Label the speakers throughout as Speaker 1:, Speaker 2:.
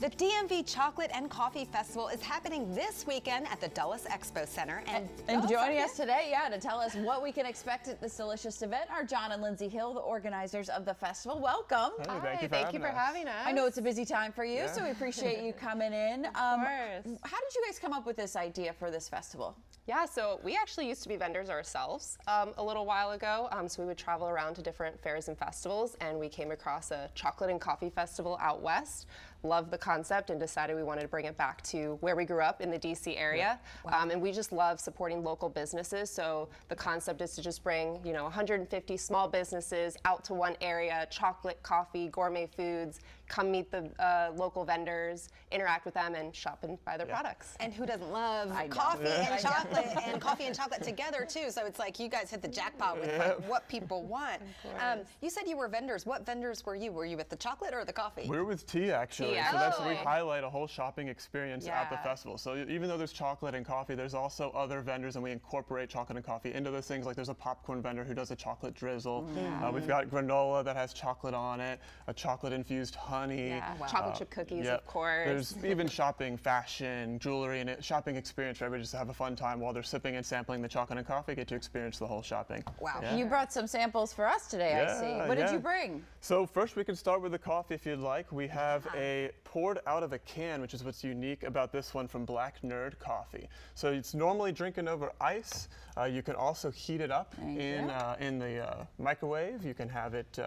Speaker 1: The DMV Chocolate and Coffee Festival is happening this weekend at the Dulles Expo Center.
Speaker 2: And joining us today, to tell us what we can expect at this delicious event are John and Lindsay Hill, the organizers of the festival. Welcome.
Speaker 3: Hey, thank you for having us.
Speaker 2: I know it's a busy time for you, so we appreciate you coming in.
Speaker 3: Of course.
Speaker 2: How did you guys come up with this idea for this festival?
Speaker 3: Yeah, so we actually used to be vendors ourselves a little while ago. So we would travel around to different fairs and festivals, and we came across a chocolate and coffee festival out west. Loved the concept and decided we wanted to bring it back to where we grew up in the DC area. Wow. And we just love supporting local businesses. So the concept is to just bring, 150 small businesses out to one area, chocolate, coffee, gourmet foods, come meet the local vendors, interact with them, and shop and buy their products.
Speaker 1: And who doesn't love coffee and chocolate and coffee and chocolate together too? So it's like you guys hit the jackpot with like, what people want. You said you were vendors. What vendors were you? Were you with the chocolate or the coffee?
Speaker 4: We're with tea, actually. So that's we highlight a whole shopping experience at the festival. So even though there's chocolate and coffee, there's also other vendors, and we incorporate chocolate and coffee into those things. Like there's a popcorn vendor who does a chocolate drizzle. We've got granola that has chocolate on it, a chocolate infused honey.
Speaker 3: Chocolate chip cookies, of course.
Speaker 4: There's even shopping, fashion, jewelry, and shopping experience for everybody just to have a fun time while they're sipping and sampling the chocolate and coffee, get to experience the whole shopping.
Speaker 1: Wow.
Speaker 2: You brought some samples for us today, I see. What did you bring?
Speaker 4: So first we can start with the coffee if you'd like. We have a poured out of a can, which is what's unique about this one from Black Nerd Coffee. So it's normally drinking over ice. You can also heat it up in the microwave. You can have it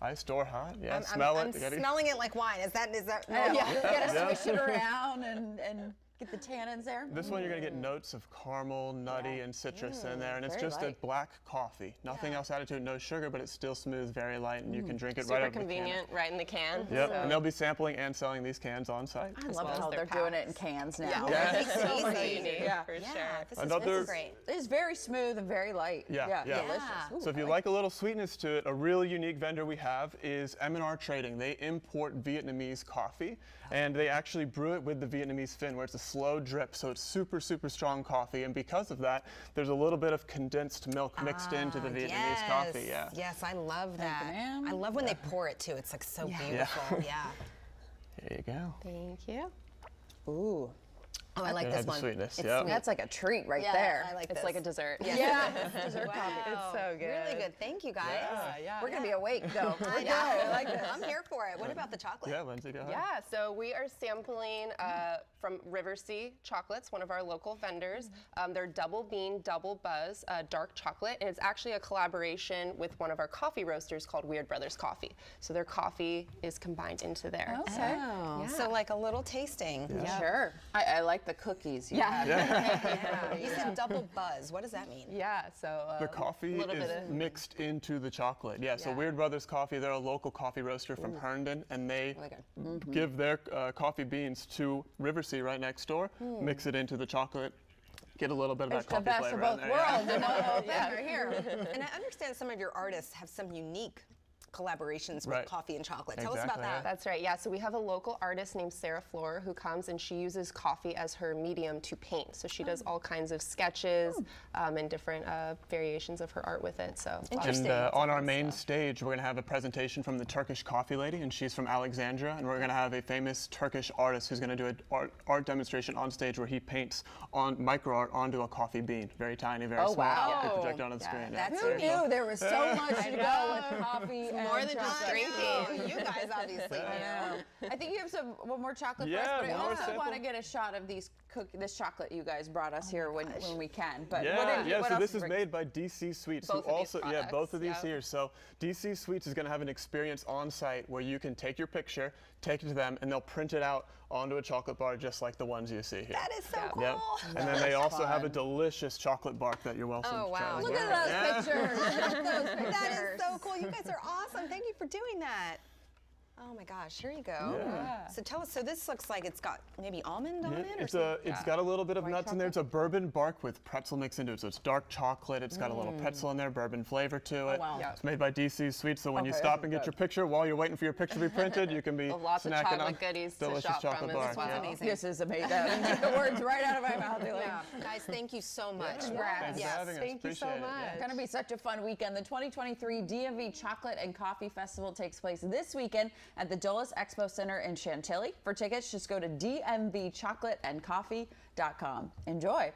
Speaker 4: iced or hot. Yeah, smell it.
Speaker 1: I'm smelling it like wine. Is that
Speaker 2: normal? You gotta swish it around and get the tannins there.
Speaker 4: This one you're going to get notes of caramel, nutty, and citrus in there, and it's just a black coffee. Nothing else added to it, no sugar, but it's still smooth, very light, and you can drink it right out of the can.
Speaker 3: Super convenient, right in the can.
Speaker 4: Yep, and they'll be sampling and selling these cans on site.
Speaker 2: I love how they're doing it in cans now.
Speaker 1: It's
Speaker 3: so unique, for sure.
Speaker 1: This is great.
Speaker 2: It's very smooth and very light. Delicious. Ooh,
Speaker 4: so if you like a little sweetness to it, a really unique vendor we have is M&R Trading. They import Vietnamese coffee, and they actually brew it with the Vietnamese fin, where it's a slow drip, so it's super, super strong coffee, and because of that, there's a little bit of condensed milk mixed into the Vietnamese coffee.
Speaker 1: Yes, I love that. I love when they pour it too. It's like so beautiful.
Speaker 4: There you go.
Speaker 3: Thank you.
Speaker 1: Ooh. Oh, I like this one.
Speaker 4: Sweetness.
Speaker 2: That's like a treat right there.
Speaker 1: I like
Speaker 3: It's
Speaker 1: this.
Speaker 3: like a dessert.
Speaker 2: Dessert coffee.
Speaker 3: It's so good.
Speaker 1: Really good. Thank you, guys.
Speaker 2: We're gonna be awake though.
Speaker 1: I know. I like this. I'm here for it. What about the chocolate?
Speaker 4: Yeah, Lindsay, go ahead.
Speaker 3: Yeah, so we are sampling from River Sea Chocolates, one of our local vendors. They're double bean, double buzz, dark chocolate, and it's actually a collaboration with one of our coffee roasters called Weird Brothers Coffee. So their coffee is combined into there.
Speaker 2: Okay.
Speaker 1: So like a little tasting.
Speaker 2: Sure. I like the cookies. You
Speaker 1: You said double buzz. What does that mean?
Speaker 3: Yeah, so
Speaker 4: the coffee is mixed into the chocolate. So Weird Brothers Coffee, they're a local coffee roaster from Herndon, and they give their coffee beans to River Sea right next door, mix it into the chocolate, get a little bit of that coffee flavor.
Speaker 2: It's the best of both worlds. And the whole thing right here.
Speaker 1: And I understand some of your artists have some unique collaborations with coffee and chocolate. Tell us about that.
Speaker 3: That's right. Yeah, so we have a local artist named Sarah Floor who comes and she uses coffee as her medium to paint. So she does all kinds of sketches and different variations of her art with it. So
Speaker 1: interesting.
Speaker 4: And on our main stage, we're going to have a presentation from the Turkish coffee lady, and she's from Alexandria, and we're going to have a famous Turkish artist who's going to do an art demonstration on stage where he paints on micro art onto a coffee bean. Very tiny, very small. They project onto the screen.
Speaker 2: Who knew there was so much to go with coffee?
Speaker 1: More than just drinking. You guys obviously
Speaker 2: I think you have one more chocolate for us, but I also want to get a shot of this chocolate you guys brought us here when we can. But
Speaker 4: so this is made by DC Sweets, who also both of these here. So DC Sweets is going to have an experience on site where you can take your picture, take it to them, and they'll print it out onto a chocolate bar just like the ones you see here.
Speaker 1: That is so cool.
Speaker 4: And then they also have a delicious chocolate bark that you're welcome to try.
Speaker 2: Look at those pictures.
Speaker 1: That is so cool. You guys are awesome. Thank you for doing that. Oh my gosh, here you go. So tell us, so this looks like it's got maybe almond on it?
Speaker 4: It's got a little bit of nuts in there. It's a bourbon bark with pretzel mix into it. So it's dark chocolate. It's got a little pretzel in there, bourbon flavor to it. It's made by DC Sweets, so when you stop and get your picture, while you're waiting for your picture to be printed, you can be
Speaker 3: lots of
Speaker 4: snacking
Speaker 3: chocolate
Speaker 4: on
Speaker 3: goodies
Speaker 4: delicious
Speaker 3: to shop
Speaker 4: chocolate
Speaker 3: from.
Speaker 4: bar.
Speaker 3: This one's amazing.
Speaker 2: This is amazing. Get the words right out of my mouth.
Speaker 1: Guys, thank you so much.
Speaker 2: Congrats.
Speaker 3: Thank you so much.
Speaker 2: It's going to be such a fun weekend. The 2023 DMV Chocolate and Coffee Festival takes place this weekend at the Dulles Expo Center in Chantilly. For tickets, just go to dmvchocolateandcoffee.com. Enjoy.